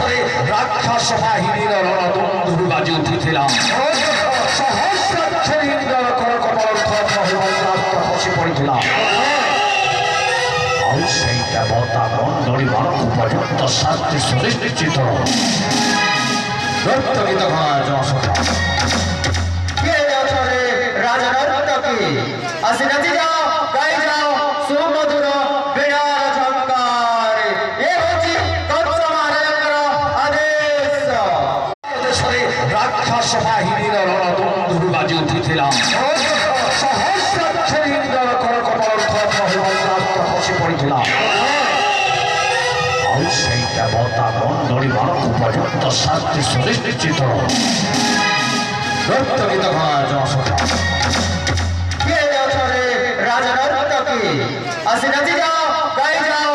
অবসরে রাক্ষস বাহিনীর রণদন্দুর বাজি উঠিছিলাম। সহস্রাক্ষর ইন্দ্র করকমল খসে পড়েছিলাম। আর সেই দেবতা মণ্ডলী মানব পর্যন্ত শাস্তি সুনিশ্চিত। নর্তকিত হয় যশোদা। কে অছরে রাজা নর্তকী আসি নাচি যাও গাই যাও সুমধুর বেড়ার ঝঙ্কার এ হচ্ছে কচ্ছ মহারাজের আদেশ। অবসরে রাক্ষস বাহিনীর রণদন্দুর বাজি উঠিছিলাম। সহস্রাক্ষর ইন্দ্র করকমল খসে পড়েছিলাম। আর সেই দেবতা মণ্ডলী মানব পর্যন্ত শাস্তি সুনিশ্চিত। নর্তকিত হয় যশোদা। কে অছরে রাজা নর্তকী আসি নাচি যাও গাই যাও